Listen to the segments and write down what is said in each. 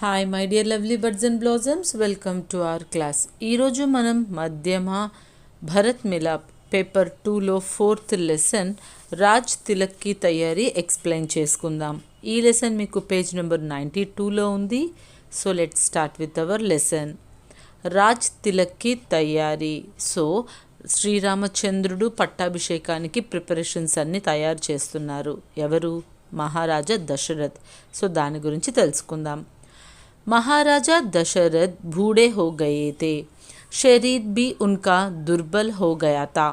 Hi my dear lovely birds and blossoms, welcome to our class. ఈరోజు మనం మధ్యమ Bharat Milap paper 2లో 4th లెసన్ రాజ్ తిలక్కి తయారీ ఎక్స్ప్లెయిన్ చేసుకుందాం. ఈ లెసన్ మీకు పేజ్ నెంబర్ 92లో ఉంది. So let's start with our lesson. Raj తిలక్కి తయారీ. సో శ్రీరామచంద్రుడు పట్టాభిషేకానికి ప్రిపరేషన్స్ అన్నీ తయారు చేస్తున్నారు. ఎవరు? మహారాజా దశరథ్. సో దాని గురించి తెలుసుకుందాం. महाराजा दशरथ बूढ़े हो गए थे. शरीर भी उनका दुर्बल हो गया था.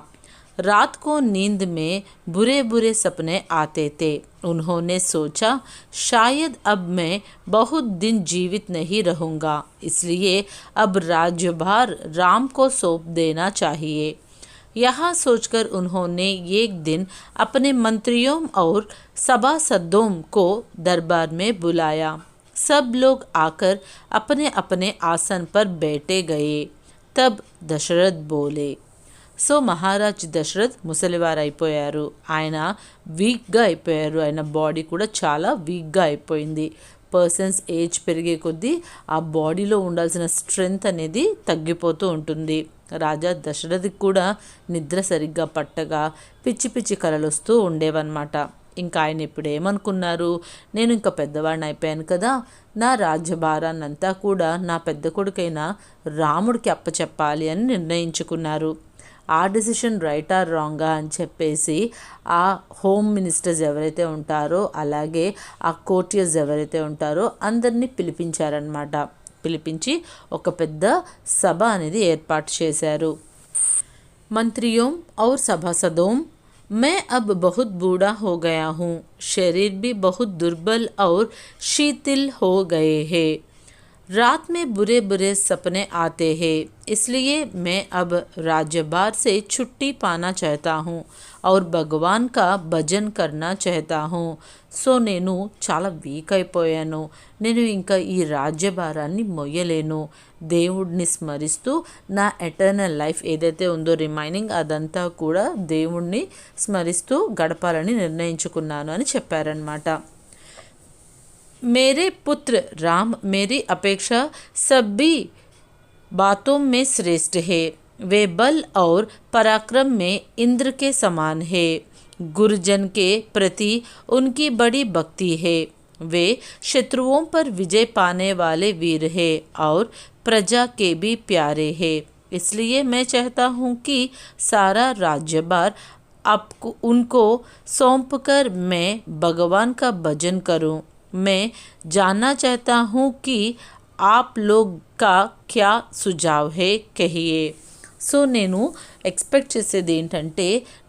रात को नींद में बुरे बुरे सपने आते थे. उन्होंने सोचा शायद अब मैं बहुत दिन जीवित नहीं रहूँगा, इसलिए अब राज्यभार राम को सौंप देना चाहिए. यहाँ सोचकर उन्होंने एक दिन अपने मंत्रियों और सभासदों को दरबार में बुलाया. सब लोग आकर अपने अपने आसन पर बैठे गए. तब दशरथ बोले. సో మహారాజ్ దశరథ్ ముసలివారు అయిపోయారు. ఆయన వీక్గా అయిపోయారు. ఆయన బాడీ కూడా చాలా వీక్గా అయిపోయింది. పర్సన్స్ ఏజ్ పెరిగే కొద్దీ ఆ బాడీలో ఉండాల్సిన స్ట్రెంగ్త్ అనేది తగ్గిపోతూ ఉంటుంది. రాజా దశరథ్కి కూడా నిద్ర సరిగ్గా పట్టగా పిచ్చి పిచ్చి కలలు వస్తూ ఉండేవన్నమాట. ఇంకా ఆయన ఇప్పుడు ఏమనుకున్నారు, నేను ఇంకా పెద్దవాడిని అయిపోయాను కదా, నా రాజ్యభారాన్నంతా కూడా నా పెద్ద కొడుకైన రాముడికి అప్పచెప్పాలి అని నిర్ణయించుకున్నారు. ఆ డెసిషన్ రైట్ ఆర్ రాంగా అని చెప్పేసి ఆ హోమ్ మినిస్టర్స్ ఎవరైతే ఉంటారో అలాగే ఆ కోర్టియర్స్ ఎవరైతే ఉంటారో అందరినీ పిలిపించారనమాట. పిలిపించి ఒక పెద్ద సభ అనేది ఏర్పాటు చేశారు. మంత్రియోం ఔర్ సభాసదోం, मैं अब बहुत बूढ़ा हो गया हूँ. शरीर भी बहुत दुर्बल और शिथिल हो गए हैं. रात में बुरे बुरे सपने आते हैं, इसलिए मैं अब राज्यभार से छुट्टी पाना चाहता हूँ और भगवान का भजन करना चाहता हूँ. సో నేను చాలా వీక్ అయిపోయాను. నేను ఇంకా ఈ రాజ్యభారాన్ని మొయ్యలేను. దేవుడిని స్మరిస్తూ నా ఎటర్నల్ లైఫ్ ఏదైతే ఉందో రిమైనింగ్ అదంతా కూడా దేవుణ్ణి స్మరిస్తూ గడపాలని నిర్ణయించుకున్నాను అని చెప్పారనమాట. मेरे पुत्र राम मेरी अपेक्षा सभी बातों में श्रेष्ठ है. वे बल और पराक्रम में इंद्र के समान है. गुरुजन के प्रति उनकी बड़ी भक्ति है. वे शत्रुओं पर विजय पाने वाले वीर है और प्रजा के भी प्यारे है. इसलिए मैं चाहता हूँ कि सारा राज्यभार आपको उनको सौंप कर मैं भगवान का भजन करूँ. मैं जानना चाहता हूँ कि आप लोग का क्या सुझाव है, कहिए. సో నేను ఎక్స్పెక్ట్ చేసేది ఏంటంటే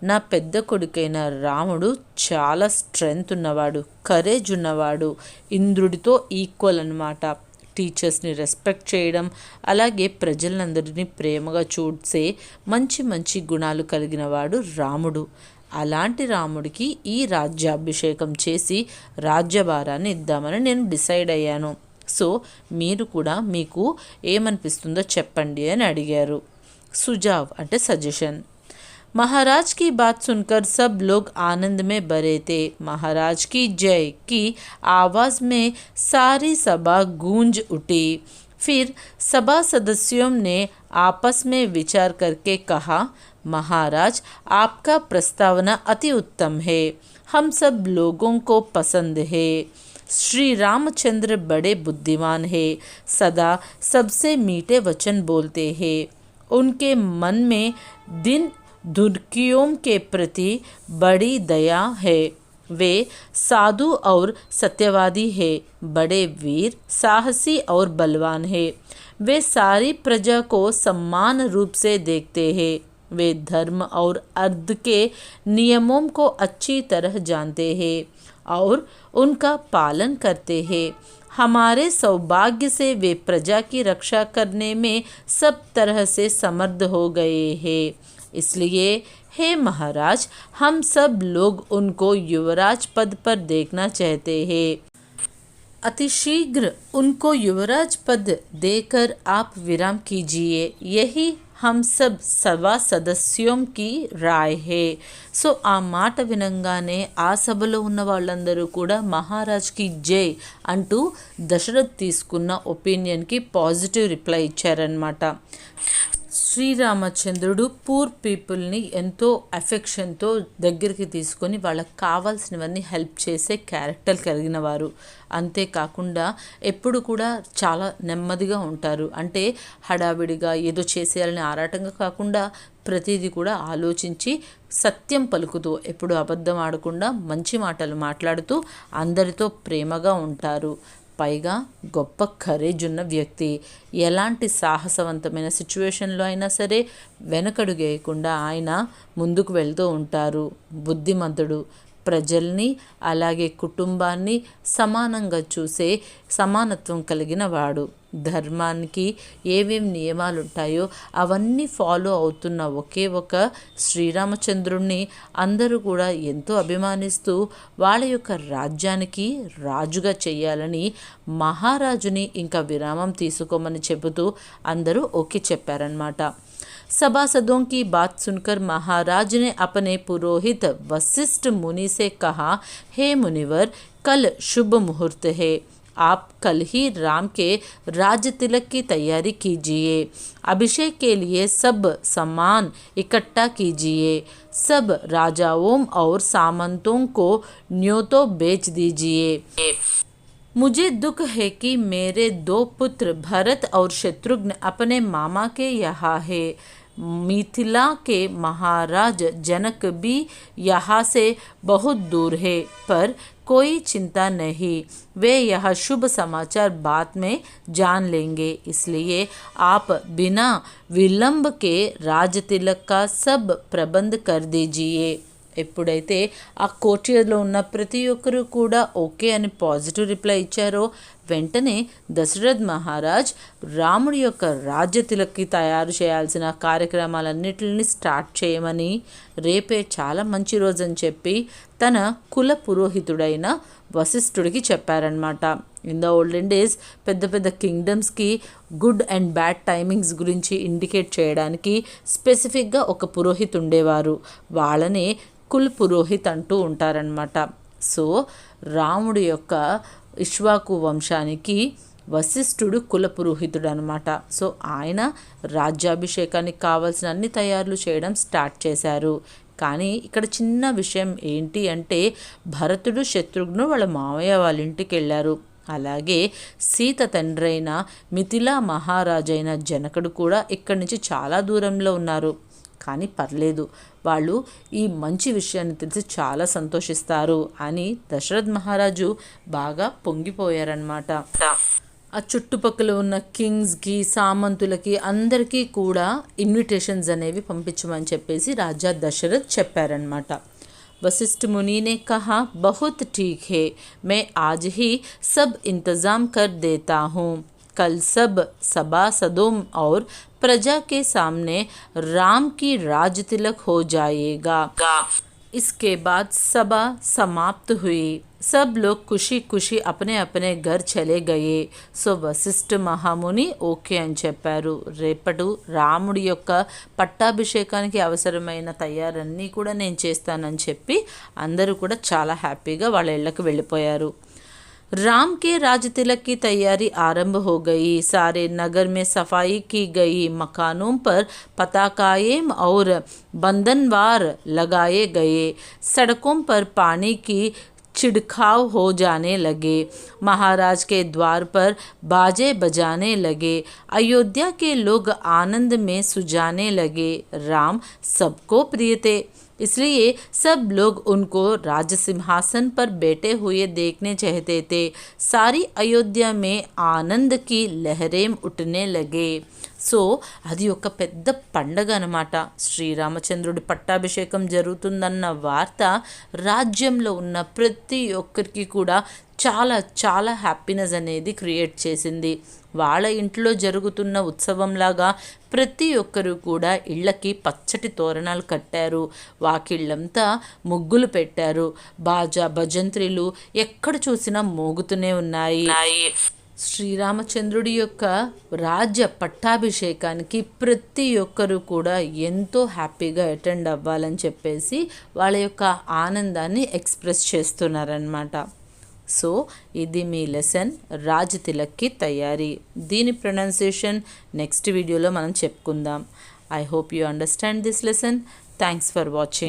నా పెద్ద కొడుకైన రాముడు చాలా స్ట్రెంగ్త్ ఉన్నవాడు, కరేజ్ ఉన్నవాడు, ఇంద్రుడితో ఈక్వల్ అన్నమాట. టీచర్స్ని రెస్పెక్ట్ చేయడం అలాగే ప్రజలందరినీ ప్రేమగా చూసే మంచి మంచి గుణాలు కలిగిన వాడు రాముడు. అలాంటి రాముడికి ఈ రాజ్యాభిషేకం చేసి రాజ్యభారాన్ని ఇద్దామని నేను డిసైడ్ అయ్యాను. సో మీరు కూడా మీకు ఏమనిపిస్తుందో చెప్పండి అని అడిగారు. सुझाव అంటే सजेशन. महाराज की बात सुनकर सब लोग आनंद में भरे थे. महाराज की जय की आवाज़ में सारी सभा गूंज उठी. फिर सभा सदस्यों ने आपस में विचार करके कहा, महाराज आपका प्रस्तावना अति उत्तम है. हम सब लोगों को पसंद है. श्री रामचंद्र बड़े बुद्धिमान है, सदा सबसे मीठे वचन बोलते हैं. उनके मन में दिन दुर्कियों के प्रति बड़ी दया है. वे साधु और सत्यवादी है, बड़े वीर साहसी और बलवान है. वे सारी प्रजा को समान रूप से देखते हैं. वे धर्म और अर्थ के नियमों को अच्छी तरह जानते हैं और उनका पालन करते हैं. हमारे सौभाग्य से वे प्रजा की रक्षा करने में सब तरह से समर्थ हो गए हैं. इसलिए हे महाराज, हम सब लोग उनको युवराज पद पर देखना चाहते हैं. अतिशीघ्र उनको युवराज पद देकर आप विराम कीजिए, यही हम सब సభా సదస్యోంకి రాయ్ హే. సో ఆ మాట వినంగానే ఆ సభలో ఉన్న వాళ్ళందరూ కూడా మహారాజ్కి జై అంటూ దశరథ్ తీసుకున్న ఒపీనియన్కి పాజిటివ్ రిప్లై ఇచ్చారనమాట. శ్రీరామచంద్రుడు పూర్ పీపుల్ని ఎంతో అఫెక్షన్తో దగ్గరికి తీసుకొని వాళ్ళకి కావాల్సినవన్నీ హెల్ప్ చేసే క్యారెక్టర్ కలిగిన వారు. అంతేకాకుండా ఎప్పుడు కూడా చాలా నెమ్మదిగా ఉంటారు. అంటే హడావిడిగా ఏదో చేసేయాలని ఆరాటంగా కాకుండా ప్రతిదీ కూడా ఆలోచించి సత్యం పలుకుతూ, ఎప్పుడు అబద్ధం ఆడకుండా మంచి మాటలు మాట్లాడుతూ అందరితో ప్రేమగా ఉంటారు. పైగా గొప్ప కరేజ్ ఉన్న వ్యక్తి. ఎలాంటి సాహసవంతమైన సిచ్యువేషన్లో అయినా సరే వెనకడుగేయకుండా ఆయన ముందుకు వెళ్తూ ఉంటారు. బుద్ధిమంతుడు. ప్రజల్ని అలాగే కుటుంబాన్ని సమానంగా చూసే సమానత్వం కలిగిన వాడు. ధర్మానికి ఏమేం నియమాలు ఉంటాయో అవన్నీ ఫాలో అవుతున్న ఒకే ఒక శ్రీరామచంద్రుణ్ణి అందరూ కూడా ఎంతో అభిమానిస్తూ వాళ్ళ యొక్క రాజ్యానికి రాజుగా చేయాలని మహారాజుని ఇంకా విరామం తీసుకోమని చెబుతూ అందరూ ఓకే చెప్పారనమాట. सभासदों की बात सुनकर महाराज ने अपने पुरोहित वशिष्ठ मुनि से कहा, हे मुनिवर, कल शुभ मुहूर्त है. आप कल ही राम के राज तिलक की तैयारी कीजिए. अभिषेक के लिए सब सामान इकट्ठा कीजिए. सब राजाओं और सामंतों को न्योतो बेच दीजिए. मुझे दुख है कि मेरे 2 पुत्र भरत और शत्रुघ्न अपने मामा के यहाँ है. मिथिला के महाराज जनक भी यहाँ से बहुत दूर है, पर कोई चिंता नहीं, वे यह शुभ समाचार बाद में जान लेंगे. इसलिए आप बिना विलंब के राज तिलक का सब प्रबंध कर दीजिए. ఎప్పుడైతే ఆ కోర్టియర్లో ఉన్న ప్రతి ఒక్కరూ కూడా ఓకే అని పాజిటివ్ రిప్లై ఇచ్చారో వెంటనే దశరథ్ మహారాజ్ రాముడి యొక్క రాజ్య తిలక్కి తయారు చేయాల్సిన కార్యక్రమాలన్నిటిని స్టార్ట్ చేయమని, రేపే చాలా మంచి రోజు అని చెప్పి తన కుల పురోహితుడైన వశిష్ఠుడికి చెప్పారనమాట. ఇన్ ద ఓల్డెన్ డేస్ పెద్ద పెద్ద కింగ్డమ్స్కి గుడ్ అండ్ బ్యాడ్ టైమింగ్స్ గురించి ఇండికేట్ చేయడానికి స్పెసిఫిక్గా ఒక పురోహిత్ ఉండేవారు. వాళ్ళనే కుల్ పురోహిత్ అంటూ ఉంటారనమాట. సో రాముడి యొక్క ఇక్ష్వాకు వంశానికి వశిష్ఠుడు కుల పురోహితుడు అనమాట. సో ఆయన రాజ్యాభిషేకానికి కావాల్సిన అన్ని తయారులు చేయడం స్టార్ట్ చేశారు. కానీ ఇక్కడ చిన్న విషయం ఏంటి అంటే భరతుడు శత్రుఘ్నుడు వాళ్ళ మావయ్య వాళ్ళ ఇంటికి వెళ్ళారు. అలాగే సీత తండ్రైన మిథిలా మహారాజైన జనకుడు కూడా ఇక్కడి నుంచి చాలా దూరంలో ఉన్నారు. కానీ పర్లేదు, వాళ్ళు ఈ మంచి విషయాన్ని తెలిసి చాలా సంతోషిస్తారు అని దశరథ్ మహారాజు బాగా పొంగిపోయారనమాట. ఆ చుట్టుపక్కల ఉన్న కింగ్స్కి, సామంతులకి అందరికీ కూడా ఇన్విటేషన్స్ అనేవి పంపించమని చెప్పేసి రాజా దశరథ్ చెప్పారనమాట. वशिष्ठ मुनि ने कहा, बहुत ठीक है, मैं आज ही सब इंतज़ाम कर देता हूँ. कल सब सभासदों और प्रजा के सामने राम की राज तिलक हो जाएगा. इसके बाद सभा समाप्त हुई. सब लोग खुशी खुशी अपने अपने घर चले गए. సో వశిష్ఠ మహాముని ఓకే అని చెప్పారు. రేపటి రాముడి యొక్క పట్టాభిషేకానికి అవసరమైన తయారన్నీ కూడా నేను చేస్తానని చెప్పి అందరూ కూడా చాలా హ్యాపీగా వాళ్ళ ఇళ్ళకి వెళ్ళిపోయారు. राम के राज तिलक की तैयारी आरंभ हो गई. सारे नगर में सफाई की गई. मकानों पर पताकाएं और बंधनवार लगाए गए. सड़कों पर पानी की छिड़काव हो जाने लगे. महाराज के द्वार पर बाजे बजाने लगे. अयोध्या के लोग आनंद में सुजाने लगे. राम सबको प्रिय थे, इसलिए सब लोग उनको राज सिंहासन पर बैठे हुए देखने चाहते थे. सारी अयोध्या में आनंद की लहरें उठने लगे. సో అది ఒక పెద్ద పండగ అనమాట. శ్రీరామచంద్రుడి పట్టాభిషేకం జరుగుతుందన్న వార్త రాజ్యంలో ఉన్న ప్రతి ఒక్కరికి కూడా చాలా చాలా హ్యాపీనెస్ అనేది క్రియేట్ చేసింది. వాళ్ళ ఇంట్లో జరుగుతున్న ఉత్సవంలాగా ప్రతి ఒక్కరూ కూడా ఇళ్ళకి పచ్చటి తోరణాలు కట్టారు, వాకిళ్ళంతా ముగ్గులు పెట్టారు, బాజా భజంత్రీలు ఎక్కడ చూసినా మోగుతూనే ఉన్నాయి. శ్రీరామచంద్రుడి యొక్క రాజ్య పట్టాభిషేకానికి ప్రతి ఒక్కరూ కూడా ఎంతో హ్యాపీగా అటెండ్ అవ్వాలని చెప్పేసి వాళ్ళ యొక్క ఆనందాన్ని ఎక్స్ప్రెస్ చేస్తున్నారనమాట. సో ఇది మీ లెసన్ రాజ్ తిలక్కి తయారీ. దీని ప్రొనౌన్సియేషన్ నెక్స్ట్ వీడియోలో మనం చెప్పుకుందాం. I hope you understand this lesson. Thanks for watching.